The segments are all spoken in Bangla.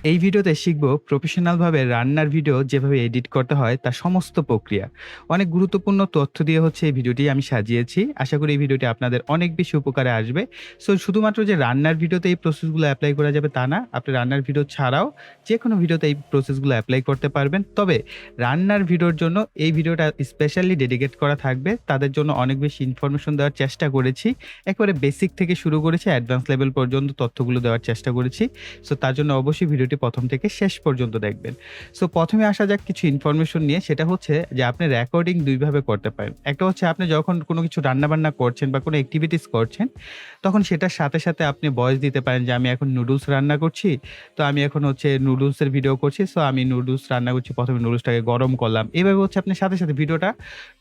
এই ভিডিওতে শিখব প্রফেশনালভাবে রান্নার ভিডিও যেভাবে এডিট করতে হয় তার সমস্ত প্রক্রিয়া। অনেক গুরুত্বপূর্ণ তথ্য দিয়ে হচ্ছে এই ভিডিওটি আমি সাজিয়েছি। আশা করি এই ভিডিওটি আপনাদের অনেক বেশি উপকারে আসবে। সো শুধুমাত্র যে রান্নার ভিডিওতে এই প্রসেসগুলো এপ্লাই করা যাবে তা না। আপনি রান্নার ভিডিও ছাড়াও যেকোনো ভিডিওতে এই প্রসেসগুলো এপ্লাই করতে পারবেন। তবে রান্নার ভিডিওর জন্য এই ভিডিওটা স্পেশালি ডেডিকেট করা থাকবে। তাদের জন্য অনেক বেশি ইনফরমেশন দেওয়ার চেষ্টা করেছি। একেবারে বেসিক থেকে শুরু করেছি অ্যাডভান্স লেভেল পর্যন্ত তথ্যগুলো দেওয়ার চেষ্টা করেছি। সো তার জন্য অবশ্যই ভিডিওটি প্রথম থেকে শেষ পর্যন্ত দেখবেন। সো প্রথমে আসা যাক কিছু ইনফরমেশন নিয়ে, সেটা হচ্ছে যে আপনি রেকর্ডিং ২ ভাবে করতে পারেন। একটা হচ্ছে আপনি যখন কোনো কিছু রান্না-বান্না করছেন বা কোনো এক্টিভিটিস করছেন, তখন সেটার সাথে, সাথে আপনি ভয়েস দিতে পারেন যে আমি এখন নুডলস রান্না করছি। তো আমি এখন হচ্ছে নুডলসের ভিডিও করছি। সো আমি নুডলস রান্না করছি। ১ম এ নুডলসটাকে গরম করলাম। এভাবে হচ্ছে আপনি সাথে, সাথে ভিডিওটা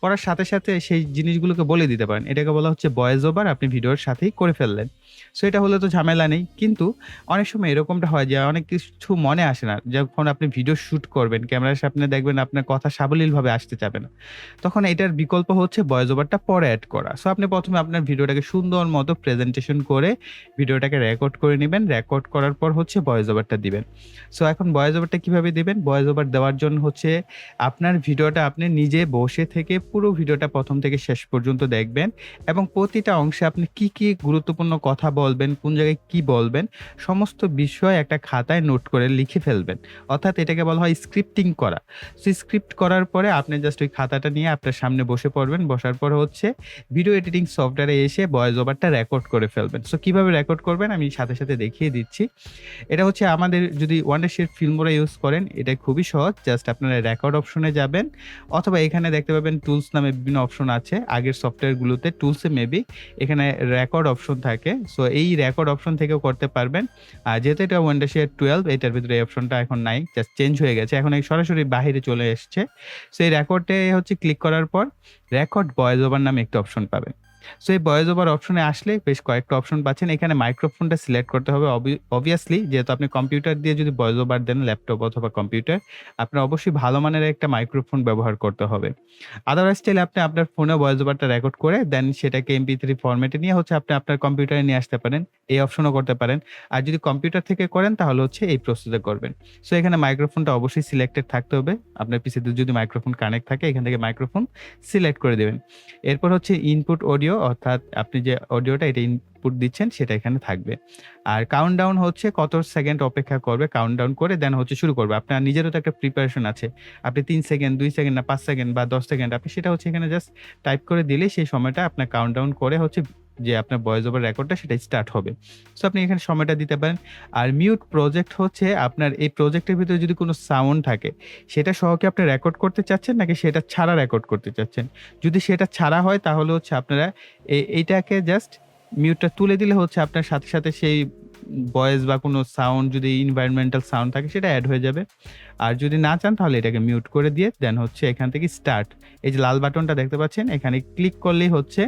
করার সাথে, সাথে সেই জিনিসগুলোকে বলে দিতে পারেন। এটাকে বলা হচ্ছে ভয়েস ওভার, আপনি ভিডিওর সাথেই করে ফেললেন। সো এটা হলে তো ঝামেলা নেই। কিন্তু অনেক সময় এরকমটা হয় যে অনেক কিছু মনে আসে না। যখন আপনি ভিডিও শুট করবেন, ক্যামেরার সামনে দেখবেন আপনার কথা সাবলীলভাবে আসতে চাবে না। তখন এটার বিকল্প হচ্ছে ভয়েস ওভারটা পরে এড করা। সো আপনি ১ম এ আপনার ভিডিওটাকে সুন্দর মতো প্রেজেন্টেশন করে ভিডিওটাকে রেকর্ড করে নিবেন। রেকর্ড করার পর হচ্ছে ভয়েস ওভারটা দিবেন। সো এখন ভয়েস ওভারটা কিভাবে দিবেন? ভয়েস ওভার দেওয়ার জন্য হচ্ছে আপনার ভিডিওটা আপনি নিজে বসে থেকে পুরো ভিডিওটা ১ম থেকে শেষ পর্যন্ত দেখবেন এবং প্রতিটা অংশে আপনি কি, কি গুরুত্বপূর্ণ কথা বলবেন, কোন জায়গায় কি বলবেন, সমস্ত বিষয় একটা খাতায় নোট করে লিখে ফেলবেন। অর্থাৎ এটাকে বলা হয় স্ক্রিপ্টিং করা। সো স্ক্রিপ্ট করার পরে আপনি জাস্ট ওই খাতাটা নিয়ে আপনার সামনে বসে পড়বেন। বসার পর হচ্ছে ভিডিও এডিটিং সফটওয়্যারে এসে ভয়েস ওভারটা রেকর্ড করে ফেলবেন। সো কিভাবে রেকর্ড করবেন আমি সাথে, সাথে দেখিয়ে দিচ্ছি। এটা হচ্ছে আমাদের যদি ওয়ান্ডারশিট ফিল্মোরা ইউজ করেন, এটা খুবই সহজ। জাস্ট আপনারা রেকর্ড অপশনে যাবেন অথবা এখানে দেখতে পাবেন টুলস নামে বিভিন্ন অপশন আছে। আগের সফটওয়্যারগুলোতে টুলসে মেবি এখানে রেকর্ড অপশন থাকে। সো এই রেকর্ড অপশন থেকেও করতে পারবেন। যেহেতু এটা ওয়ান্ডারশিট 12 এটার ভিতরে এই অপশনটা এখন নাই। জাস্ট চেঞ্জ হয়ে গেছে। এখন এই সরাসরি বাহিরে চলে এসছে। সো এই রেকর্ডে হচ্ছে ক্লিক করার পর রেকর্ড ভয়েস ওভার নামে একটা অপশন পাবেন। সো এই ভয়েস ওভার অপশনে আসলে বেশ কয়েকটা অপশন পাচ্ছেন। এখানে মাইক্রোফোনটা সিলেক্ট করতে হবে অবভিয়াসলি, যেহেতু আপনি কম্পিউটার দিয়ে যদি ভয়েস ওভার দেন, ল্যাপটপ অথবা কম্পিউটার, আপনার অবশ্যই ভালো মানের একটা মাইক্রোফোন ব্যবহার করতে হবে। আদারওয়াইজ চাইলে আপনি আপনার ফোনে ভয়েস ওভারটা রেকর্ড করে দেন সেটাকে MP3 ফরম্যাটে নিয়ে হচ্ছে আপনি আপনার কম্পিউটারে নিয়ে আসতে পারেন। এই অপশনও করতে পারেন। আর যদি কম্পিউটার থেকে করেন তাহলে হচ্ছে এই প্রসেসে করবেন। সো এখানে মাইক্রোফোনটা অবশ্যই সিলেক্টেড থাকতে হবে। আপনার পিসিতে যদি মাইক্রোফোন কানেক্ট থাকে এখান থেকে মাইক্রোফোন সিলেক্ট করে দিবেন। এরপর হচ্ছে ইনপুট অডিও, অর্থাৎ আপনি যে অডিওটা এটা ইনপুট দিচ্ছেন সেটা এখানে থাকবে। আর কাউন্টডাউন হচ্ছে কত সেকেন্ড অপেক্ষা করবে, কাউন্টডাউন করে দেন হচ্ছে শুরু করবে। আপনার নিজেরও তো একটা প্রিপারেশন আছে। আপনি ৩ সেকেন্ড, ২ সেকেন্ড না ৫ সেকেন্ড বা ১০ সেকেন্ড আপনি সেটা হচ্ছে এখানে জাস্ট টাইপ করে দিলেই সেই সময়টা আপনার কাউন্টডাউন করে হচ্ছে যে আপনার ভয়েস ওভার রেকর্ডটা সেটা স্টার্ট হবে। সো আপনি এখানে সময়টা দিতে পারেন। আর মিউট প্রজেক্ট হচ্ছে আপনার এই প্রজেক্টের ভিতরে যদি কোনো সাউন্ড থাকে সেটা সহ কি আপনি রেকর্ড করতে চাচ্ছেন নাকি সেটা ছাড়া রেকর্ড করতে চাচ্ছেন? যদি সেটা ছাড়া হয় তাহলে হচ্ছে আপনারা এইটাকে জাস্ট মিউটটা তুলে দিলে হচ্ছে আপনার সাথে, সাথে সেই ভয়েস বা কোনো সাউন্ড যদি environmental সাউন্ড থাকে সেটা এড হয়ে যাবে। আর যদি না চান তাহলে এটাকে মিউট করে দিয়ে দেন হচ্ছে এখান থেকে স্টার্ট। এই যে লাল বাটনটা দেখতে পাচ্ছেন এখানে ক্লিক করলেই হচ্ছে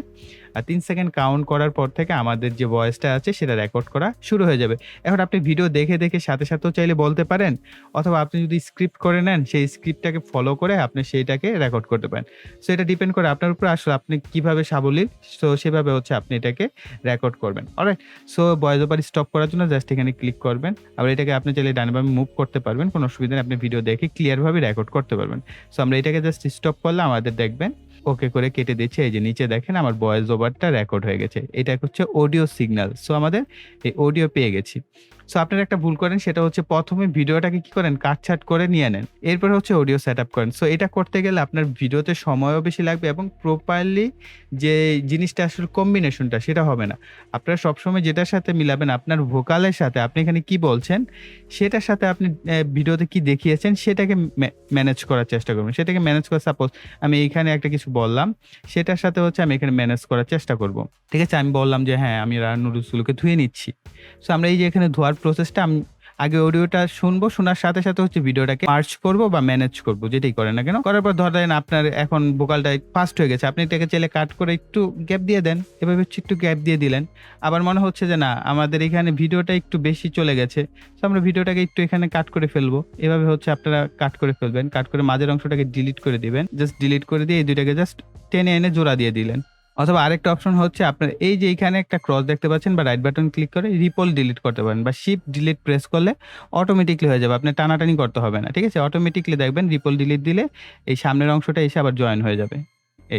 ৩ সেকেন্ড কাউন্ট করার পর থেকে আমাদের যে ভয়েসটা আছে সেটা রেকর্ড করা শুরু হয়ে যাবে। এখন আপনি ভিডিও দেখে, দেখে সাথে, সাথেও চাইলে বলতে পারেন অথবা আপনি যদি স্ক্রিপ্ট করে নেন সেই স্ক্রিপ্টটাকে ফলো করে আপনি সেইটাকে রেকর্ড করতে পারেন। সো এটা ডিপেন্ড করে আপনার উপর আসলে আপনি কিভাবে সাবলীল, সো সেভাবে হচ্ছে আপনি এটাকে রেকর্ড করবেন। Alright? So voice over stop করার জন্য জাস্ট এখানে ক্লিক করবেন। আবার এটাকে আপনি চাইলে ডানে বামে মুভ করতে পারবেন। কোনো অসুবিধা নেই। আপনি ভিডিও দেখে ক্লিয়ার ভাবে রেকর্ড করতে পারবেন। সো আমরা এটাকে জাস্ট স্টপ করলে আমাদের দেখবেন ওকে করে কেটে দিচ্ছে। এই যে নিচে দেখেন আমার ভয়েস ওভারটা রেকর্ড হয়ে গেছে। এটা হচ্ছে অডিও সিগন্যাল। সো আমাদের এই অডিও পেয়ে গেছি। সো আপনারা একটা ভুল করেন সেটা হচ্ছে ১ম এ ভিডিওটাকে কি করেন কাটছাঁট করে নিয়ে নেন। এরপর হচ্ছে অডিও সেটআপ করেন। সো এটা করতে গেলে আপনার ভিডিওতে সময়ও বেশি লাগবে এবং প্রপারলি যে জিনিসটা আসলে কম্বিনেশনটা সেটা হবে না। আপনারা সবসময় যেটার সাথে মিলাবেন আপনার ভোকালের সাথে আপনি এখানে কি বলছেন সেটার সাথে আপনি ভিডিওতে কি দেখিয়েছেন সেটাকে ম্যানেজ করার চেষ্টা করবেন। সেটাকে ম্যানেজ করে সাপোজ আমি এইখানে একটা কিছু বললাম, সেটার সাথে হচ্ছে আমি এখানে ম্যানেজ করার চেষ্টা করব। ঠিক আছে? আমি বললাম যে হ্যাঁ, আমি নুডলসগুলোকে ধুয়ে নিচ্ছি। সো আমরা এই যে এখানে ধোয়ার প্রসেসটা আগে অডিওটা শুনবো, শোনার সাথে, সাথে হচ্ছে ভিডিওটাকে মার্জ করব বা ম্যানেজ করব যেটাই করেন না কেন। করার পর ধরেন আপনার এখন ভোকালটা ফাস্ট হয়ে গেছে। আপনি এটাকে চাইলে কাট করে একটু গ্যাপ দিয়ে দেন। এভাবে হচ্ছে একটু গ্যাপ দিয়ে দিলেন। আবার মনে হচ্ছে যে না আমাদের এখানে ভিডিওটা একটু বেশি চলে গেছে। সো আমরা ভিডিওটাকে একটু এখানে কাট করে ফেলবো। এভাবে হচ্ছে আপনারা কাট করে ফেলবেন। কাট করে মাঝের অংশটাকে ডিলিট করে দিবেন। জাস্ট ডিলিট করে দিয়ে এই ২ টাকে জাস্ট টেনে এনে জোড়া দিয়ে দিলেন। অথবা আরেকটা অপশন হচ্ছে আপনার এই যে এখানে একটা ক্রস দেখতে পাচ্ছেন বা রাইট বাটন ক্লিক করে রিপল ডিলিট করতে পারেন বা শিফট ডিলিট প্রেস করলে অটোমেটিকলি হয়ে যাবে। আপনার টানাটানি করতে হবে না। ঠিক আছে? অটোমেটিকলি দেখবেন রিপল ডিলিট দিলে এই সামনের অংশটা এসে আবার জয়েন হয়ে যাবে।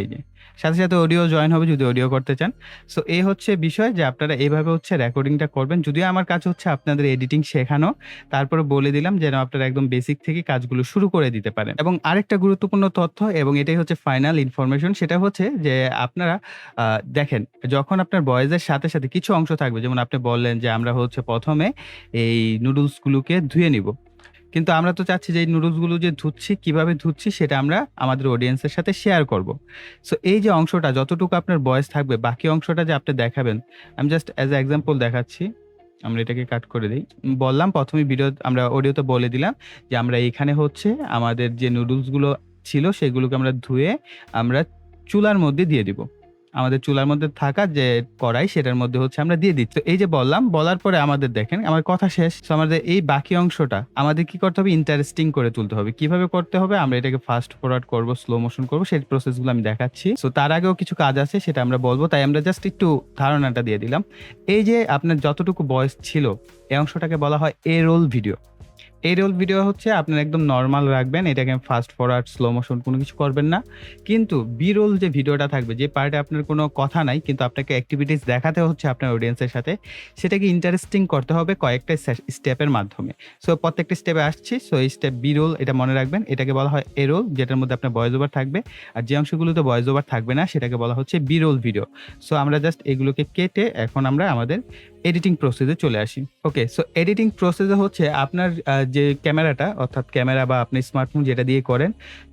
এই যে। সাথে, সাথে অডিও জয়েন হবে যদি অডিও করতে চান। সো এই হচ্ছে বিষয় যে আপনারা এভাবে হচ্ছে রেকর্ডিংটা করবেন। যদিও আমার কাজ হচ্ছে আপনাদের এডিটিং শেখানো। তারপরে বলে দিলাম যেন আপনারা একদম বেসিক থেকে কাজগুলো শুরু করে দিতে পারেন। এবং আরেকটা গুরুত্বপূর্ণ তথ্য এবং এটাই হচ্ছে ফাইনাল ইনফরমেশন সেটা হচ্ছে যে আপনারা আ দেখেন যখন আপনার ভয়েসের সাথে, সাথে কিছু অংশ থাকবে যেমন আপনি বললেন যে আমরা হচ্ছে ১ম এ এই নুডলস গুলোকে ধুয়ে নিবো। কিন্তু আমরা তো চাচ্ছি যে এই নুডলস গুলো যে ধুচ্ছি, কিভাবে ধুচ্ছি সেটা আমরা আমাদের অডিয়েন্সের সাথে শেয়ার করব। সো এই যে অংশটা যতটুকু আপনার ভয়েস থাকবে বাকি অংশটা যে আপনি দেখাবেন, আমি জাস্ট অ্যাজ এ এক্সাম্পল দেখাচ্ছি। আমরা এটাকে কাট করে দেই। বললাম ১ম এই আমরা অডিওতে বলে দিলাম যে আমরা এখানে হচ্ছে আমাদের যে নুডলস গুলো ছিল সেগুলোকে আমরা ধুয়ে আমরা চুলার মধ্যে দিয়ে দিব। আমাদের চুলার মধ্যে থাকা যে কড়াই সেটার মধ্যে হচ্ছে আমরা দিয়ে দিচ্ছি। তো এই যে বললাম, বলার পরে আমাদের দেখেন আমার কথা শেষ। সো আমাদের এই বাকি অংশটা আমাদের কি করতে হবে? ইন্টারেস্টিং করে তুলতে হবে। কিভাবে করতে হবে? আমরা এটাকে ফাস্ট ফরওয়ার্ড করব, স্লো মোশন করব সেই প্রসেস গুলো আমি দেখাচ্ছি। সো তার আগেও কিছু কাজ আছে সেটা আমরা বলব। তাই আমরা জাস্ট একটু ধারণাটা দিয়ে দিলাম। এই যে আপনার যতটুকু ভয়েস ছিল এই অংশটাকে বলা হয় এ রোল ভিডিও। এই রোল ভিডিও হচ্ছে আপনার একদম নরমাল রাখবেন। এটাকে ফাস্ট ফরওয়ার্ড, স্লো মোশন কোনো কিছু করবেন না। কিন্তু বি-রোল যে ভিডিওটা থাকবে, যে পার্টে আপনার কোনো কথা নাই কিন্তু আপনাকে এক্টিভিটিস দেখাতে হচ্ছে আপনার অডিয়েন্সের সাথে, সেটাকে ইন্টারেস্টিং করতে হবে কয়েকটা স্টেপের মাধ্যমে। সো প্রত্যেকটা স্টেপে আসছি। সো এই স্টেপ বি-রোল এটা মনে রাখবেন। এটাকে বলা হয় এ রোল যেটার মধ্যে আপনার ভয়েস ওভার থাকবে। আর যে অংশগুলোতে ভয়েস ওভার থাকবে না সেটাকে বলা হচ্ছে বি-রোল ভিডিও। সো আমরা জাস্ট এগুলোকে কেটে এখন আমরা আমাদের এডিটিং প্রসেসে চলে আসি। ওকে, সো এডিটিং প্রসেসে হচ্ছে আপনার যে ক্যামেরাটা অর্থাৎ ক্যামেরা বা আপনি স্মার্টফোন যেটা দিয়ে করেন,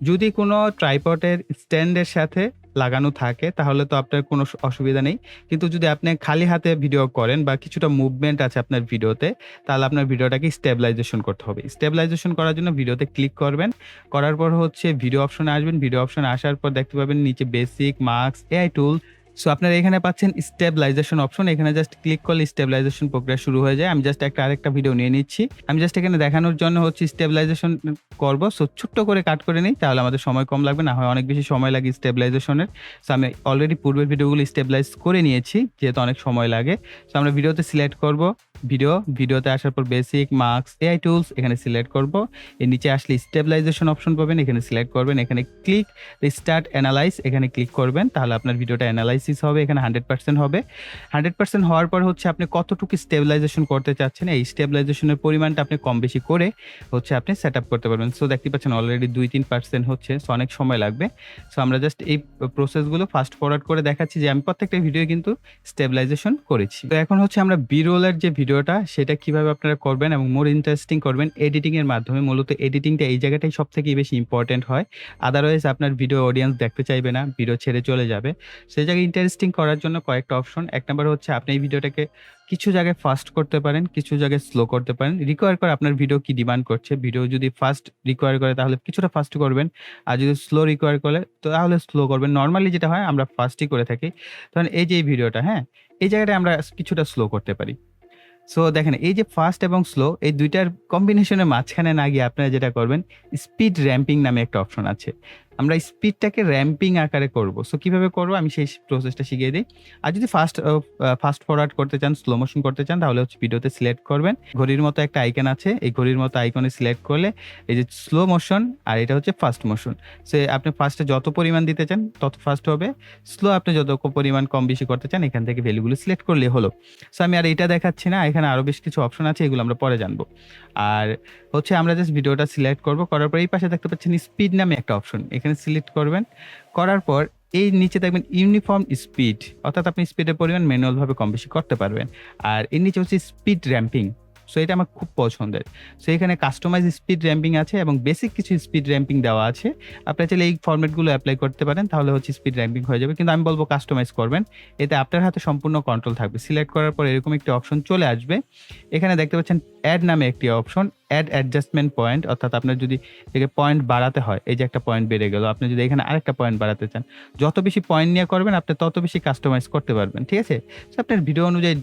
যদি কোনো ট্রাইপডের স্ট্যান্ডের সাথে লাগানো থাকে তাহলে তো আপনার কোনো অসুবিধা নেই। কিন্তু যদি আপনি খালি হাতে ভিডিও করেন বা কিছুটা মুভমেন্ট আছে আপনার ভিডিওতে, তাহলে আপনার ভিডিওটাকে স্টেবিলাইজেশন করতে হবে। স্টেবিলাইজেশন করার জন্য ভিডিওতে ক্লিক করবেন। করার পর হচ্ছে ভিডিও অপশনে আসবেন। ভিডিও অপশনে আসার পর দেখতে পাবেন নিচে বেসিক, মার্কস, এআই টুল। সো আপনারা এখানে পাচ্ছেন স্টেবিলাইজেশন অপশন। এখানে জাস্ট ক্লিক করলে স্টেবিলাইজেশন প্রক্রিয়া শুরু হয়ে যায়। আমি জাস্ট আরেকটা ভিডিও নিয়ে নিচ্ছি। আমি জাস্ট এখানে দেখানোর জন্য হচ্ছে স্টেবিলাইজেশন করব। সো ছোট্ট করে কাট করে নিই তাহলে আমাদের সময় কম লাগবে। না হয় অনেক বেশি সময় লাগে স্টেবিলাইজেশনের। সো আমি অলরেডি পূর্বের ভিডিওগুলো স্টেবিলাইজ করে নিয়েছি যেহেতু অনেক সময় লাগে। সো আমরা ভিডিওতে সিলেক্ট করব ভিডিওতে আসার পর বেসিক, মার্কস, এআই টুলস এখানে সিলেক্ট করব। এর নিচে আসলে স্টেবিলাইজেশন অপশন পাবেন। এখানে সিলেক্ট করবেন। এখানে ক্লিক স্টার্ট অ্যানালাইজ এখানে ক্লিক করবেন। তাহলে আপনার ভিডিওটা অ্যানালাইসিস হবে। এখানে 100% হবে। 100% হওয়ার পর হচ্ছে আপনি কতটুকু স্টেবিলাইজেশন করতে চাচ্ছেন, এই স্টেবিলাইজেশনের পরিমাণটা আপনি কম বেশি করে হচ্ছে আপনি সেটআপ করতে পারবেন। সো দেখতে পাচ্ছেন অলরেডি 2-3% হচ্ছে। সো অনেক সময় লাগবে। সো আমরা জাস্ট এই প্রসেসগুলো ফাস্ট ফরওয়ার্ড করে দেখাচ্ছি যে আমি প্রত্যেকটা ভিডিও কিন্তু স্টেবিলাইজেশন করেছি। তো এখন হচ্ছে আমরা বি-রোলের যে ভিডিওটা সেটা কিভাবে আপনারা করবেন এবং মোর ইন্টারেস্টিং করবেন এডিটিং এর মাধ্যমে। মূলত এডিটিংটা এই জায়গাটাই সবথেকে বেশি ইম্পোর্টেন্ট হয়। আদারওয়াইজ আপনার ভিডিও অডিয়েন্স দেখতে চাইবে না, ভিডিও ছেড়ে চলে যাবে। সেই জায়গায় ইন্টারেস্টিং করার জন্য কয়েকটা অপশন। ১ নাম্বার হচ্ছে আপনি এই ভিডিওটাকে কিছু জায়গায় ফাস্ট করতে পারেন, কিছু জায়গায় স্লো করতে পারেন। রিকোয়ার করে আপনার ভিডিও কি ডিমান্ড করছে। ভিডিও যদি ফাস্ট রিকোয়ার করে তাহলে কিছুটা ফাস্ট করবেন। আর যদি স্লো রিকোয়ার করে তাহলে স্লো করবেন। নরমালি যেটা হয় আমরা ফাস্টই করে থাকি। ধরেন এই যে এই ভিডিওটা, হ্যাঁ? এই জায়গাটায় আমরা কিছুটা স্লো করতে পারি। সো দেখেন এই যে ফাস্ট এবং স্লো এই ২ টার কম্বিনেশনের মাঝখানে না গিয়ে আপনারা যেটা করবেন স্পিড র‍্যাম্পিং নামে একটা অপশন আছে। আমরা স্পিডটাকে র‍্যাম্পিং আকারে করব। সো কিভাবে করব আমি সেই প্রসেসটা শিখিয়ে দেই। আর যদি ফাস্ট ফরওয়ার্ড করতে চান, স্লো মোশন করতে চান তাহলে হচ্ছে ভিডিওতে সিলেক্ট করবেন। ঘড়ির মতো একটা আইকন আছে। এই ঘড়ির মতো আইকনে সিলেক্ট করলে এই যে স্লো মোশন আর এটা হচ্ছে ফাস্ট মোশন। সো আপনি ফাস্টে যত পরিমাণ দিতে চান তত ফাস্ট হবে। স্লো আপনি যত পরিমাণ কম বেশি করতে চান এখান থেকে ভ্যালুগুলো সিলেক্ট করলেই হলো। সো আমি আর এটা দেখাচ্ছি না। এখানে আরো বেশ কিছু অপশন আছে এগুলো আমরা পরে জানবো। আর হচ্ছে আমরা জাস্ট ভিডিওটা সিলেক্ট করব। করার পর এই পাশে দেখতে পাচ্ছেন স্পিড নামে একটা অপশন। এখানে সিলেক্ট করবেন। করার পর এই নিচে দেখবেন ইউনিফর্ম স্পিড অর্থাৎ আপনি স্পিডের পরিমাণ ম্যানুয়াল ভাবে কম বেশি করতে পারবেন। আর এর নিচে হচ্ছে স্পিড র‍্যাম্পিং। সো এটা আমার খুব পছন্দের। সো এখানে কাস্টমাইজ স্পিড র‍্যাম্পিং আছে এবং বেসিক কিছু স্পিড র‍্যাম্পিং দেওয়া আছে। আপনারা চাইলে এই ফরম্যাটগুলো এপ্লাই করতে পারেন তাহলে হচ্ছে স্পিড র‍্যাম্পিং হয়ে যাবে। কিন্তু আমি বলব কাস্টমাইজ করবেন। এতে আপনার হাতে সম্পূর্ণ কন্ট্রোল থাকবে। সিলেক্ট করার পর এরকম একটি অপশন চলে আসবে। এখানে দেখতে পাচ্ছেন এড নামে একটি অপশন। অ্যাড অ্যাডজাস্টমেন্ট পয়েন্ট, অর্থাৎ আপনার যদি এটাকে পয়েন্ট বাড়াতে হয়, এই যে একটা পয়েন্ট বেড়ে গেল, আপনি যদি এখানে আরেকটা পয়েন্ট বাড়াতে চান, যত বেশি পয়েন্ট নিয়ে করবেন আপনি তত বেশি কাস্টমাইজ করতে পারবেন। ঠিক আছে? সো আপনার ভিডিও অনুযায়ী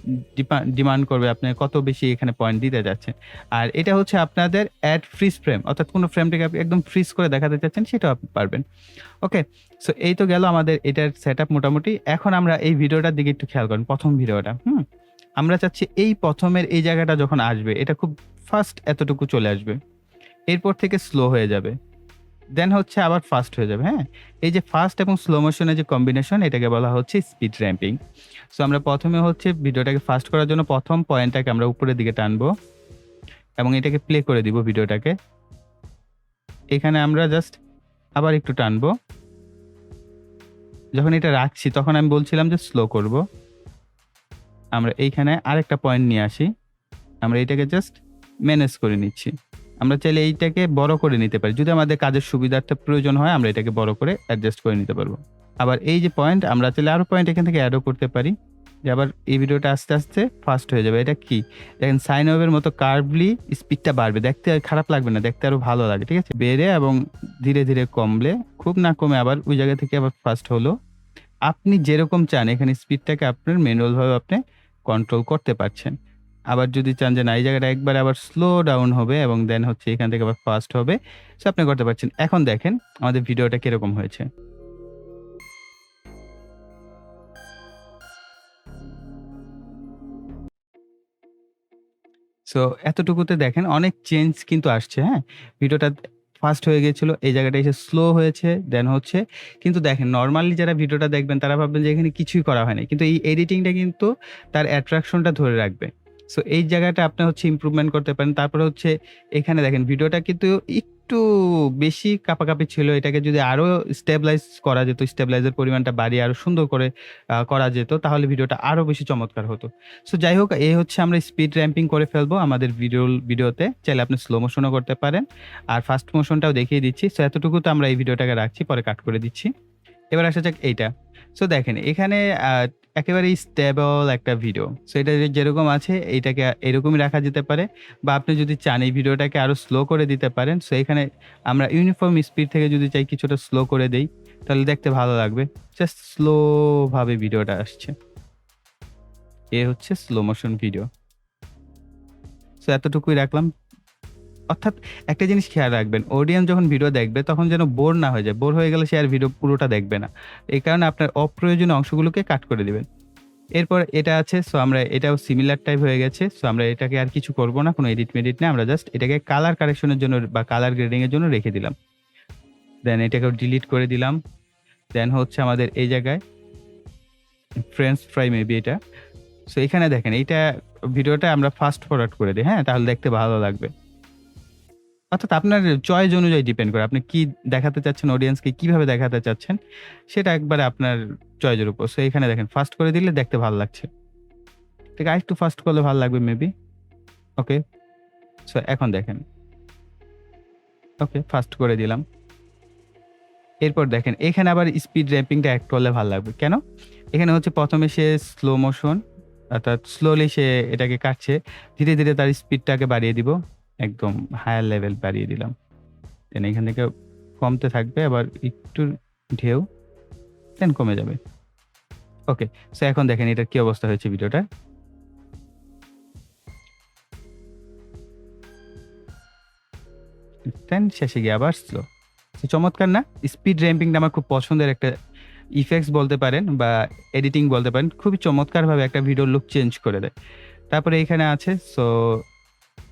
ডিমান্ড করবে আপনি কত বেশি এখানে পয়েন্ট দিতে যাচ্ছেন। আর এটা হচ্ছে আপনাদের অ্যাড ফ্রিজ ফ্রেম, অর্থাৎ কোনো ফ্রেমটাকে আপনি একদম ফ্রিজ করে দেখাতে চাচ্ছেন সেটাও আপনি পারবেন। ওকে? সো এই তো গেল আমাদের এটার সেটআপ মোটামুটি। এখন আমরা এই ভিডিওটার দিকে একটু খেয়াল করেন, ১ম ভিডিওটা। আমরা চাচ্ছি এই ১ম এর এই জায়গাটা যখন আসবে, এটা খুব ফাস্ট এতটুকু চলে আসবে। এরপর থেকে স্লো হয়ে যাবে। দেন হচ্ছে আবার ফাস্ট হয়ে যাবে, হ্যাঁ? এই যে ফাস্ট এবং স্লো মোশন এর যে কম্বিনেশন, এটাকে বলা হচ্ছে স্পিড র‍্যাম্পিং। সো আমরা ১ম এ হচ্ছে ভিডিওটাকে ফাস্ট করার জন্য ১ম পয়েন্টটাকে আমরা উপরের দিকে টানবো এবং এটাকে প্লে করে দিব ভিডিওটাকে। এখানে আমরা জাস্ট আবার একটু টানবো। যখন এটা রাখছি তখন আমি বলছিলাম যে স্লো করব। আমরা এইখানে আরেকটা পয়েন্ট নিয়ে আসি। আমরা এটাকে জাস্ট ম্যানেজ করে নিচ্ছি। আমরা চাইলে এইটাকে বড় করে নিতে পারি। যদি আমাদের কাজের সুবিধার্থে প্রয়োজন হয় আমরা এটাকে বড় করে অ্যাডজাস্ট করে নিতে পারবো। আবার এই যে পয়েন্ট, আমরা চাইলে আরো পয়েন্ট এখান থেকে এডও করতে পারি। যে আবার এই ভিডিওটা আস্তে, আস্তে ফাস্ট হয়ে যাবে। এটা কি? দেখেন সাইন ওয়েভের মতো কার্ভলি স্পিডটা বাড়বে। দেখতে আর খারাপ লাগবে না, দেখতে আরো ভালো লাগে। ঠিক আছে? বেড়ে এবং ধীরে, ধীরে কমলে, খুব না কমে আবার ওই জায়গা থেকে আবার ফাস্ট হলো। আপনি যেরকম চান এখানে স্পিডটাকে আপনার ম্যানুয়াল ভাবে আপনি কন্ট্রোল করতে পারছেন। আবার যদি চান যে না এই জায়গাটা একবারে আবার স্লো ডাউন হবে এবং দেন হচ্ছে এখান থেকে আবার ফাস্ট হবে, সো আপনি করতে পারছেন। এখন দেখেন আমাদের ভিডিওটা কিরকম হয়েছে। সো এতটুকুতে দেখেন অনেক চেঞ্জ কিন্তু আসছে, হ্যাঁ? ভিডিওটা ফাস্ট হয়ে গিয়েছিল। এই জায়গাটা এসে স্লো হয়েছে, দেন হচ্ছে কিন্তু দেখেন নরমালি যারা ভিডিওটা দেখবেন তারা ভাববেন যে এখানে কিছুই করা হয় নাই। কিন্তু এই এডিটিংটা কিন্তু তার অ্যাট্রাকশনটা ধরে রাখবে। সো এই জায়গাটা আপনি হচ্ছে ইমপ্রুভমেন্ট করতে পারেন। তারপরে হচ্ছে এখানে দেখেন ভিডিওটা কিন্তু একটু বেশি কাঁপাকাঁপি ছিল। এটাকে যদি আরো স্টেবিলাইজ করা যেত, স্টেবিলাইজার পরিমাণটা বাড়িয়ে আরো সুন্দর করে করা যেত তাহলে ভিডিওটা আরো বেশি চমৎকার হতো। সো যাই হোক, এই হচ্ছে আমরা স্পিড র‍্যাম্পিং করে ফেলবো আমাদের ভিডিওতে। চাইলে আপনি স্লো মোশনও করতে পারেন। আর ফাস্ট মোশনটাও দেখিয়ে দিচ্ছি। সো এতটুকু তো আমরা এই ভিডিওটাকে রাখছি, পরে কাট করে দিচ্ছি। এবার আসা যাক এইটা। সো দেখেন এখানে একেবারেই স্টেবল একটা ভিডিও। সো এটা যেরকম আছে এইটাকে এরকমই রাখা যেতে পারে বা আপনি যদি চান এই ভিডিওটাকে আরো স্লো করে দিতে পারেন। সো এখানে আমরা ইউনিফর্ম স্পিড থেকে যদি চাই কিছুটা স্লো করে দেই, তাহলে দেখতে ভালো লাগবে। জাস্ট স্লো ভাবে ভিডিওটা আসছে। এ হচ্ছে স্লো মোশন ভিডিও। সো এতটুকুই রাখলাম। অর্থাৎ একটা জিনিস খেয়াল রাখবেন, অডিয়েন্স যখন ভিডিও দেখবে তখন যেন বোর না হয়ে যায়। বোর হয়ে গেলে সে আর ভিডিও পুরোটা দেখবে না। এই কারণে আপনার অপ্রয়োজনীয় অংশগুলোকে কাট করে দিবেন। এরপর এটা আছে, সো আমরা এটাও সিমিলার টাইপ হয়ে গেছে। সো আমরা এটাকে আর কিছু করব না, কোনো এডিট-মেডিট না। আমরা জাস্ট এটাকে কালার কারেকশন এর জন্য বা কালার গ্রেডিং এর জন্য রেখে দিলাম। দেন এটাকেও ডিলিট করে দিলাম। দেন হচ্ছে আমাদের এই জায়গায় ফ্রেঞ্চ ফ্রাই মেবি এটা। সো এখানে দেখেন এইটা ভিডিওটা আমরা ফাস্ট ফরওয়ার্ড করে দেই, হ্যাঁ? তাহলে দেখতে ভালো লাগবে। অর্থাৎ আপনার চয়েস অনুযায়ী ডিপেন্ড করে। আপনি কি দেখাতে চাচ্ছেন, অডিয়েন্সকে কিভাবে দেখাতে চাচ্ছেন, সেটা একবারে আপনার চয়েসের উপর। সো এখানে দেখেন ফাস্ট করে দিলে দেখতে ভালো লাগছে। ঠিক আরেকটু ফাস্ট করলে ভালো লাগবে মেবি। ওকে। সো এখন দেখেন। ওকে, ফাস্ট করে দিলাম। এরপর দেখেন এখানে আবার স্পিড র‍্যাম্পিংটা এড করলে ভালো লাগবে। কেন? এখানে হচ্ছে ১ম এ সে স্লো মোশন, অর্থাৎ স্লোলি সে এটাকে কাটছে। ধীরে, ধীরে তার স্পিডটাকে বাড়িয়ে দিব। একদম হায়ার লেভেল বাড়িয়ে দিলাম। দেন এখান থেকে কমতে থাকবে, আবার একটু ঢেউ, দেন কমে যাবে। ওকে। সো এখন দেখেন এটার কি অবস্থা হয়েছে ভিডিওটার। দেন শেষে গিয়ে আবার স্লো। চমৎকার না? স্পিড র‍্যাম্পিংটা আমার খুব পছন্দের একটা ইফেক্টস বলতে পারেন বা এডিটিং বলতে পারেন। খুবই চমৎকারভাবে একটা ভিডিওর লুক চেঞ্জ করে দেয়। তারপরে এখানে আছে, সো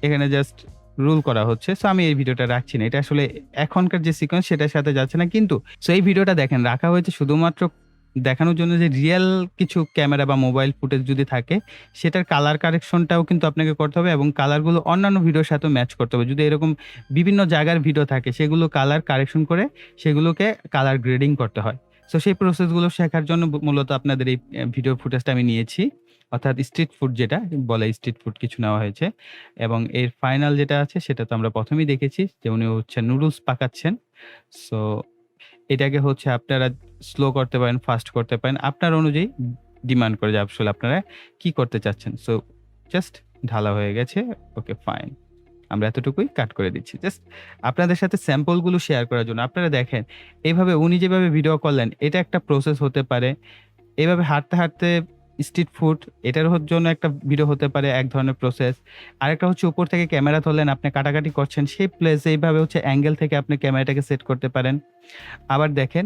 এখানে জাস্ট রুল করা হচ্ছে। সো আমি এই ভিডিওটা রাখছি না। এটা আসলে এখনকার যে সিকোয়েন্স সেটার সাথে যাচ্ছে না কিন্তু। সো এই ভিডিওটা দেখেন রাখা হয়েছে শুধুমাত্র দেখানোর জন্য যে রিয়াল কিছু ক্যামেরা বা মোবাইল ফুটেজ যদি থাকে সেটার কালার কারেকশনটাও কিন্তু আপনাকে করতে হবে এবং কালারগুলো অন্যান্য ভিডিওর সাথেও ম্যাচ করতে হবে। যদি এরকম বিভিন্ন জায়গার ভিডিও থাকে সেগুলো কালার কারেকশন করে সেগুলোকে কালার গ্রেডিং করতে হয়। সো সেই প্রসেসগুলো শেখার জন্য মূলত আপনাদের এই ভিডিও ফুটেজটা আমি নিয়েছি। অর্থাৎ স্ট্রিট ফুড যেটা বলে, স্ট্রিট ফুড কিছু নেওয়া হয়েছে এবং এর ফাইনাল যেটা আছে সেটা তো আমরা ১ম এই দেখেছি যে উনি হচ্ছে নুডলস পাকাচ্ছেন। সো এটাকে হচ্ছে আপনারা স্লো করতে পারেন, ফাস্ট করতে পারেন। আপনার অনুযায়ী ডিমান্ড করে যে আসলে আপনারা কি করতে চাচ্ছেন। সো জাস্ট ঢালা হয়ে গেছে। ওকে, ফাইন। আমরা এতটুকুই কাট করে দিচ্ছি। জাস্ট আপনাদের সাথে স্যাম্পলগুলো শেয়ার করার জন্য। আপনারা দেখেন, এভাবে উনি যেভাবে ভিডিও করলেন, এটা একটা প্রসেস হতে পারে। এভাবে হাঁটতে, হাঁটতে স্ট্রিট ফুড এটার জন্য একটা ভিডিও হতে পারে, এক ধরনের প্রসেস। আরেকটা হচ্ছে উপর থেকে ক্যামেরা ধরলেন, আপনি কাটাকাটি করছেন, সেই প্লেসে এইভাবে হচ্ছে অ্যাঙ্গেল থেকে আপনি ক্যামেরাটাকে সেট করতে পারেন। আবার দেখেন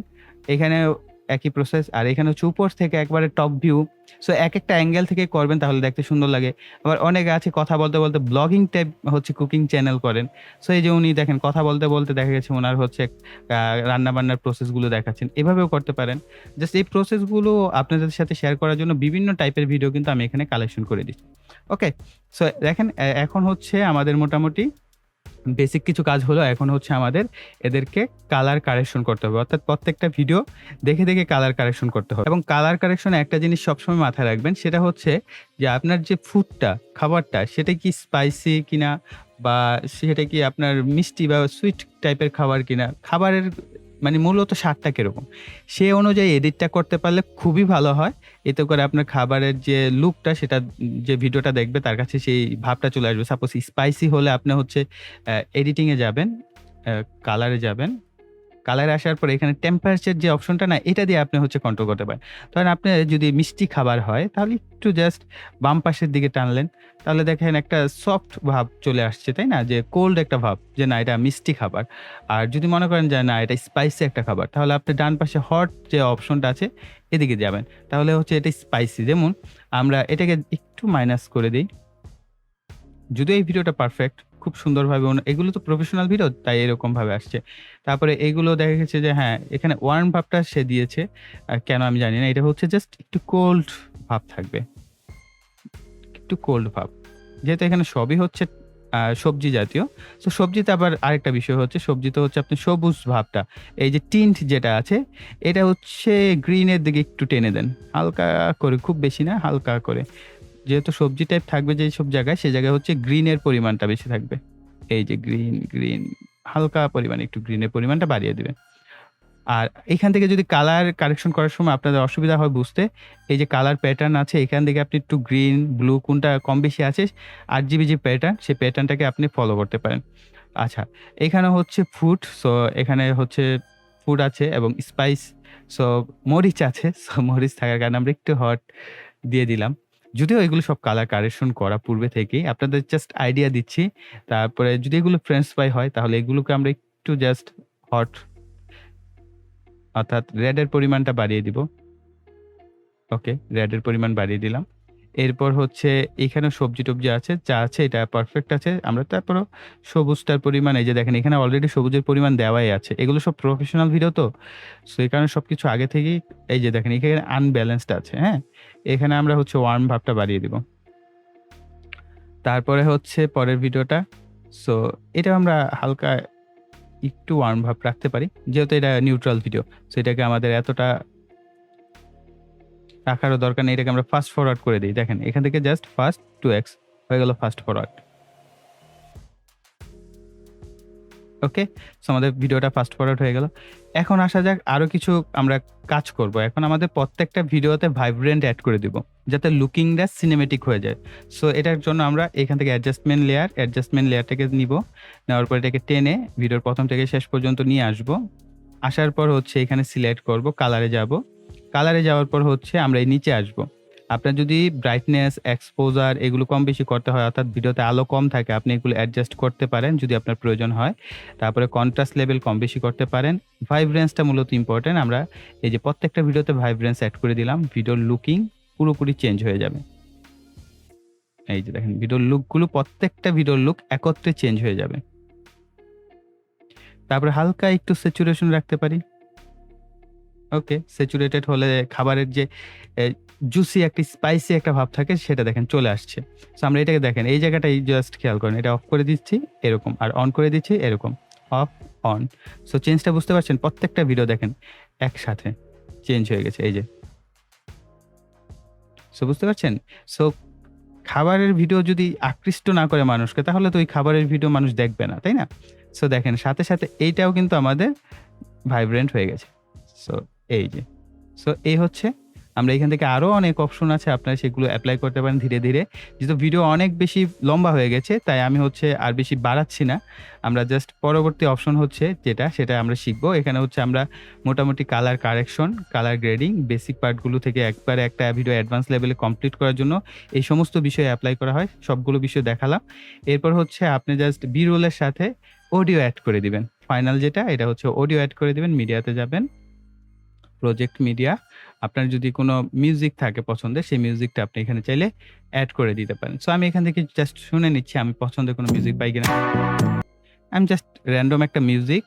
এখানেও একই প্রসেস, আর এখানে হচ্ছে উপর থেকে একবারে টপ ভিউ। সো একেকটা অ্যাঙ্গেল থেকে করবেন তাহলে দেখতে সুন্দর লাগে। আবার অনেকে আছে কথা বলতে, বলতে ব্লগিং টাইপ হচ্ছে কুকিং চ্যানেল করেন। সো এই যে উনি দেখেন কথা বলতে, বলতে দেখা গেছে উনার হচ্ছে রান্না-বান্নার প্রসেসগুলো দেখাচ্ছেন। এভাবেও করতে পারেন। জাস্ট এই প্রসেসগুলো আপনাদের সাথে শেয়ার করার জন্য বিভিন্ন টাইপের ভিডিও কিন্তু আমি এখানে কালেকশন করে দিচ্ছি। ওকে? সো দেখেন এখন হচ্ছে আমাদের মোটামুটি বেসিক কিছু কাজ হলো। এখন হচ্ছে আমাদের এদেরকে কালার কারেকশন করতে হবে। অর্থাৎ প্রত্যেকটা ভিডিও দেখে, দেখে কালার কারেকশন করতে হবে। এবং কালার কারেকশন এ একটা জিনিস সবসময় মাথায় রাখবেন, সেটা হচ্ছে যে আপনার যে ফুডটা, খাবারটা সেটা কি স্পাইসি কিনা, বা সেটা কি আপনার মিষ্টি বা সুইট টাইপের খাবার কিনা, খাবারের মানে মূলত স্বাদটা কিরকম? সে অনুযায়ী এডিটটা করতে পারলে খুবই ভালো হয়। এতে করে আপনার খাবারের যে লুকটা সেটা যে ভিডিওটা দেখবে তার কাছে সেই ভাবটা চলে আসবে। সাপোজ স্পাইসি হলে আপনি হচ্ছে এডিটিং এ যাবেন, কালারে যাবেন। কালারে আসার পরে এখানে টেম্পারেচার যে অপশনটা না, এটা দিয়ে আপনি হচ্ছে কন্ট্রোল করতে পারেন। ধরেন আপনার যদি মিষ্টি খাবার হয় তাহলে একটু জাস্ট বাম পাশের দিকে টানলেন। তাহলে দেখেন একটা সফট ভাব চলে আসছে, তাই না? যে কোল্ড একটা ভাব, যে না এটা মিষ্টি খাবার। আর যদি মনে করেন যে না এটা স্পাইসি একটা খাবার, তাহলে আপনি ডান পাশে হট যে অপশনটা আছে এদিকে যাবেন। তাহলে হচ্ছে এটা স্পাইসি। যেমন আমরা এটাকে একটু মাইনাস করে দেই। যদিও এই ভিডিওটা পারফেক্ট, খুব সুন্দরভাবে এগুলো তো প্রফেশনাল ভিডিও তাই এরকমভাবে আসছে। তারপরে এগুলো দেখা গেছে যে হ্যাঁ, এখানে ওয়ার্ম ভাবটা সে দিয়েছে। কেন আমি জানি না। এটা হচ্ছে জাস্ট একটু কোল্ড ভাব থাকবে। একটু কোল্ড ভাব। যেহেতু এখানে সবই হচ্ছে সবজি জাতীয়। সো সবজিতে আবার আরেকটা বিষয় হচ্ছে, সবজিতে হচ্ছে আপনি সবুজ ভাবটা, এই যে টিন্ট যেটা আছে, এটা হচ্ছে গ্রিন এর দিকে একটু টেনে দেন। হালকা করে, খুব বেশি না, হালকা করে। যেহেতু সবজি টাইপ থাকবে যেসব জায়গায়, সে জায়গায় হচ্ছে গ্রিনের পরিমাণটা বেশি থাকবে। এই যে গ্রিন হালকা পরিমাণে একটু গ্রিনের পরিমাণটা বাড়িয়ে দিবেন। আর এখান থেকে যদি কালার কারেকশন করার সময় আপনাদের অসুবিধা হয় বুঝতে, এই যে কালার প্যাটার্ন আছে এখান থেকে আপনি একটু গ্রিন, ব্লু কোনটা কম বেশি আছে, RGB যে প্যাটার্ন, সেই প্যাটার্নটাকে আপনি ফলো করতে পারেন। আচ্ছা, এখানে হচ্ছে ফুড। সো এখানে হচ্ছে ফুড আছে এবং স্পাইস, সো মরিচ আছে। সো মরিচ থাকার কারণে আমরা একটু হট দিয়ে দিলাম। যদিও এগুলো সব কালার কারেকশন করা পূর্বে থেকেই। আপনাদের জাস্ট আইডিয়া দিচ্ছি। তারপরে যদি এগুলো ফ্রেঞ্চ ফ্রাই হয় তাহলে এগুলোকে আমরা একটু জাস্ট হট, অর্থাৎ রেড এর পরিমাণটা বাড়িয়ে দিব। ওকে, রেড এর পরিমাণ বাড়িয়ে দিলাম। এরপর হচ্ছে এখানেও সবজি-টবজি আছে, যা আছে এটা পারফেক্ট আছে। আমরা তারপরেও সবুজটার পরিমাণ, এই যে দেখেন এখানে অলরেডি সবুজের পরিমাণ দেওয়াই আছে। এগুলো সব প্রফেশনাল ভিডিও তো। সো এই কারণে সবকিছু আগে থেকেই, এই যে দেখেন এখানে আনব্যালেন্সড আছে, হ্যাঁ? এখানে আমরা হচ্ছে ওয়ার্ম ভাবটা বাড়িয়ে দিব। তারপরে হচ্ছে পরের ভিডিওটা। সো এটাও আমরা হালকা একটু ওয়ার্ম ভাব রাখতে পারি। যেহেতু এটা নিউট্রাল ভিডিও। সো এটাকে আমাদের এতটা রাখারও দরকার নেই। এটাকে আমরা ফাস্ট ফরওয়ার্ড করে দেই। দেখেন এখান থেকে জাস্ট ফাস্ট 2x হয়ে গেল ফাস্ট ফরওয়ার্ড। ওকে? সো আমাদের ভিডিওটা ফাস্ট ফরওয়ার্ড হয়ে গেল। এখন আসা যাক আরো কিছু আমরা কাজ করব। এখন আমাদের প্রত্যেকটা ভিডিওতে ভাইব্রেন্ট এড করে দিব। যাতে লুকিংটা সিনেমেটিক হয়ে যায়। সো এটার জন্য আমরা এখান থেকে অ্যাডজাস্টমেন্ট লেয়ারটাকে নিব। নেওয়ার পর এটাকে টেনে ভিডিওর ১ম থেকে শেষ পর্যন্ত নিয়ে আসব। আসার পর হচ্ছে এখানে সিলেক্ট করব, কালারে যাব। কালারে যাওয়ার পর হচ্ছে আমরা এই নিচে আসব। আপনার যদি ব্রাইটনেস, এক্সপোজার এগুলো কম বেশি করতে হয়, অর্থাৎ ভিডিওতে আলো কম থাকে, আপনি এগুলো অ্যাডজাস্ট করতে পারেন যদি আপনার প্রয়োজন হয়। তারপরে কন্ট্রাস্ট লেভেল কম বেশি করতে পারেন। ভাইব্রেন্সটা মূলত ইম্পোর্টেন্ট। আমরা এই যে প্রত্যেকটা ভিডিওতে ভাইব্রেন্স এড করে দিলাম। ভিডিওর লুকিং পুরোপুরি চেঞ্জ হয়ে যাবে। এই যে দেখেন ভিডিওর লুকগুলো, প্রত্যেকটা ভিডিওর লুক একত্রে চেঞ্জ হয়ে যাবে। তারপরে হালকা একটু স্যাচুরেশন রাখতে পারি। ওকে, স্যাচুরেটেড হলে খাবারের যে জুসি একটা স্পাইসি একটা ভাব থাকে সেটা দেখেন চলে আসছে। সো আমরা এটাকে দেখেন এই জায়গাটাই জাস্ট খেয়াল করেন। এটা অফ করে দিচ্ছি এরকম, আর অন করে দিচ্ছি এরকম। Of, on. সো চেঞ্জটা বুঝতে পারছেন? প্রত্যেকটা ভিডিও দেখেন একসাথে চেঞ্জ হয়ে গেছে এই যে। সো বুঝতে পারছেন? সো খাবারের ভিডিও যদি আকৃষ্ট না করে মানুষকে তাহলে তো ওই খাবারের ভিডিও মানুষ দেখবে না, তাই না? সো দেখেন সাথে, সাথে এইটাও কিন্তু আমাদের ভাইব্রেন্ট হয়ে গেছে। সো এই যে। সো এই হচ্ছে আমরা এখান থেকে আরো অনেক অপশন আছে, আপনারা সেগুলো এপ্লাই করতে পারেন ধীরে, ধীরে। যেহেতু ভিডিও অনেক বেশি লম্বা হয়ে গেছে, তাই আমি হচ্ছে আর বেশি বাড়াচ্ছি না। আমরা জাস্ট পরবর্তী অপশন হচ্ছে যেটা, সেটা আমরা শিখব। এখানে হচ্ছে আমরা মোটামুটি colour correction, colour grading, basic পার্টগুলো থেকে একবারে একটা ভিডিও অ্যাডভান্স লেভেলে কমপ্লিট করার জন্য এই সমস্ত বিষয় এপ্লাই করা হয়। সবগুলো বিষয় দেখালাম। এরপর হচ্ছে আপনি জাস্ট বি-রোল এর সাথে অডিও এড করে দিবেন। ফাইনাল যেটা, এটা হচ্ছে অডিও এড করে দিবেন। মিডিয়াতে যাবেন, প্রজেক্ট মিডিয়া। আপনার যদি কোনো মিউজিক থাকে পছন্দের, সেই মিউজিকটা আপনি এখানে চাইলে এড করে দিতে পারেন। সো আমি এখান থেকে জাস্ট শুনে নিচ্ছি আমি পছন্দের কোনো মিউজিক পাই কিনা। আমি জাস্ট র‍্যান্ডম একটা মিউজিক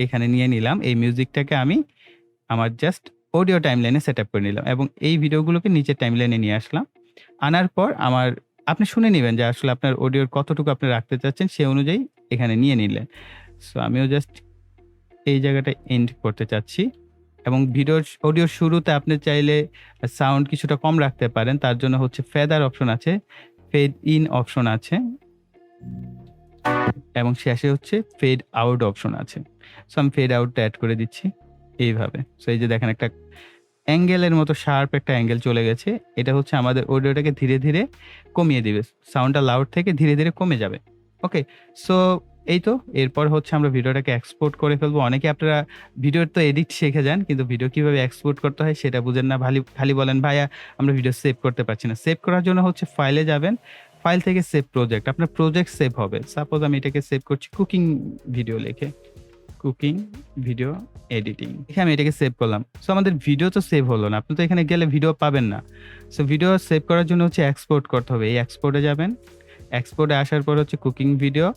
এখানে নিয়ে নিলাম। এই মিউজিকটাকে আমি আমার জাস্ট অডিও টাইমলাইনে সেটআপ করে নিলাম এবং এই ভিডিওগুলোকে নিচের টাইমলাইনে নিয়ে আসলাম। আনার পর আপনি শুনে নিবেন যে আসলে আপনার অডিওর কতটুকু আপনি রাখতে চাচ্ছেন, সে অনুযায়ী এখানে নিয়ে নিলেন। সো আমিও জাস্ট এই জায়গাটায় এন্ড করতে চাচ্ছি এবং অডিওর শুরুতে আপনি চাইলে সাউন্ড কিছুটা কম রাখতে পারেন। তার জন্য হচ্ছে ফেদার অপশন আছে, ফেড ইন অপশন আছে এবং শেষে হচ্ছে ফেড আউট অপশন আছে। সো আমি ফেড আউটটা এড করে দিচ্ছি এইভাবে। সো এই যে দেখেন একটা অ্যাঙ্গেলের মতো শার্প একটা অ্যাঙ্গেল চলে গেছে। এটা হচ্ছে আমাদের অডিওটাকে ধীরে, ধীরে কমিয়ে দিবে। সাউন্ডটা লাউড থেকে ধীরে, ধীরে কমে যাবে। ওকে? সো এই তো। এরপর হচ্ছে আমরা ভিডিওটাকে এক্সপোর্ট করে ফেলবো। অনেকে আপনারা ভিডিওর তো এডিট শিখে যান, কিন্তু ভিডিও কিভাবে এক্সপোর্ট করতে হয় সেটা বুঝেন না। খালি বলেন, "ভাইয়া আমরা ভিডিও সেভ করতে পারছি না।" সেভ করার জন্য হচ্ছে ফাইলে যাবেন। ফাইল থেকে সেভ প্রজেক্ট। আপনার প্রজেক্ট সেভ হবে। সাপোজ আমি এটাকে সেভ করছি কুকিং ভিডিও লিখে। Cooking video editing. লিখে আমি এটাকে সেভ করলাম। সো আমাদের ভিডিও তো সেভ হলো না। আপনি তো এখানে গেলে ভিডিও পাবেন না। সো ভিডিও সেভ করার জন্য হচ্ছে এক্সপোর্ট করতে হবে। এই এক্সপোর্টে যাবেন। এক্সপোর্টে আসার পর হচ্ছে কুকিং ভিডিও।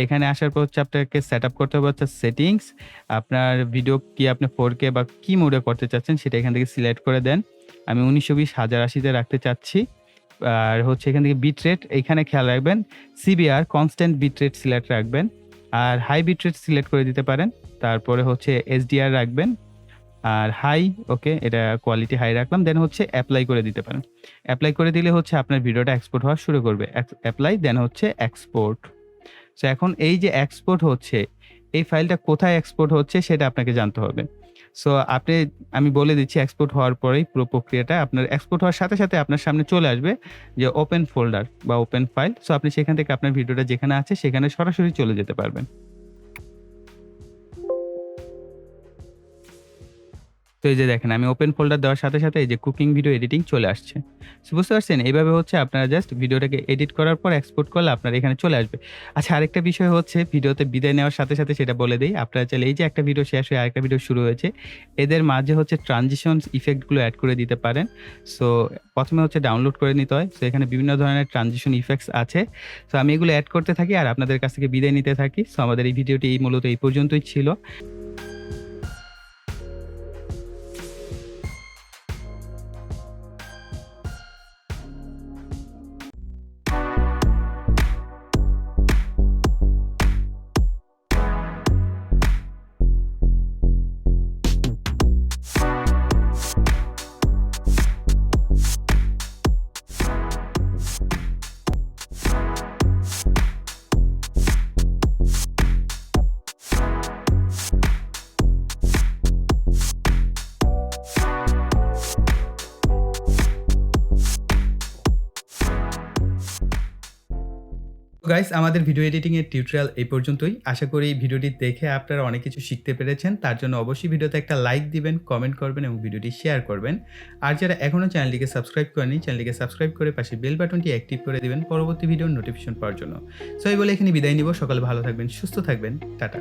এখানে আসার পর হচ্ছে আপনাকে সেটআপ করতে হবে হচ্ছে সেটিংস। আপনার ভিডিও কি আপনি 4K বা কি মোডে করতে চাচ্ছেন সেটা এখান থেকে সিলেক্ট করে দেন। আমি 1920 1080 তে রাখতে চাচ্ছি। আর হচ্ছে এখান থেকে বিট রেট এখানে খেয়াল রাখবেন। CBR constant bit rate select রাখবেন। আর হাই বিট রেট সিলেক্ট করে দিতে পারেন। তারপরে হচ্ছে এসডিআর রাখবেন। আর হাই, ওকে, এটা কোয়ালিটি হাই রাখলাম। দেন হচ্ছে এপ্লাই করে দিতে পারেন। এপ্লাই করে দিলে হচ্ছে আপনার ভিডিওটা এক্সপোর্ট হওয়া শুরু করবে। এপ্লাই, দেন হচ্ছে এক্সপোর্ট। সো এখন এই যে এক্সপোর্ট হচ্ছে, এই ফাইলটা কোথায় এক্সপোর্ট হচ্ছে সেটা আপনাকে জানতে হবে। সো আমি বলে দিচ্ছি এক্সপোর্ট হওয়ার পরেই পুরো প্রক্রিয়াটা আপনার এক্সপোর্ট হওয়ার সাথে, সাথে আপনার সামনে চলে আসবে যে ওপেন ফোল্ডার বা ওপেন ফাইল। সো আপনি সেখান থেকে আপনার ভিডিওটা যেখানে আছে সেখানে সরাসরি চলে যেতে পারবেন। তো এই যে দেখেন আমি ওপেন ফোল্ডার দেওয়ার সাথে, সাথে এই যে কুকিং ভিডিও এডিটিং চলে আসছে। সো বুঝতে পারছেন? এইভাবে হচ্ছে আপনারা জাস্ট ভিডিওটাকে এডিট করার পর এক্সপোর্ট করলে আপনার এখানে চলে আসবে। আচ্ছা, আরেকটা বিষয় হচ্ছে ভিডিওতে বিদায় নেওয়ার সাথে, সাথে সেটা বলে দেই। আপনারা চাইলে এই যে একটা ভিডিও শেষ হয়ে আরেকটা ভিডিও শুরু হয়েছে, এদের মাঝে হচ্ছে ট্রানজিশনস ইফেক্ট গুলো এড করে দিতে পারেন। সো ১ম এ হচ্ছে ডাউনলোড করে নিতে হয়। সো এখানে বিভিন্ন ধরনের ট্রানজিশন ইফেক্টস আছে। সো আমি এগুলো এড করতে থাকি আর আপনাদের কাছ থেকে বিদায় নিতে থাকি। সো আমাদের এই ভিডিওটি মূলত এই পর্যন্তই ছিল। গাইস, আমাদের ভিডিও এডিটিং এর টিউটোরিয়াল এই পর্যন্তই। আশা করি ভিডিওটি দেখে আপনারা অনেক কিছু শিখতে পেরেছেন। তার জন্য অবশ্যই ভিডিওতে একটা লাইক দিবেন, কমেন্ট করবেন এবং ভিডিওটি শেয়ার করবেন। আর যারা এখনো চ্যানেলটিকে সাবস্ক্রাইব করেনি, চ্যানেলটিকে সাবস্ক্রাইব করে পাশে বেল বাটনটি অ্যাক্টিভ করে দিবেন পরবর্তী ভিডিওর নোটিফিকেশন পাওয়ার জন্য। সো এই বলে এখানে বিদায় নিব। সকালে ভালো থাকবেন, সুস্থ থাকবেন। টাটা।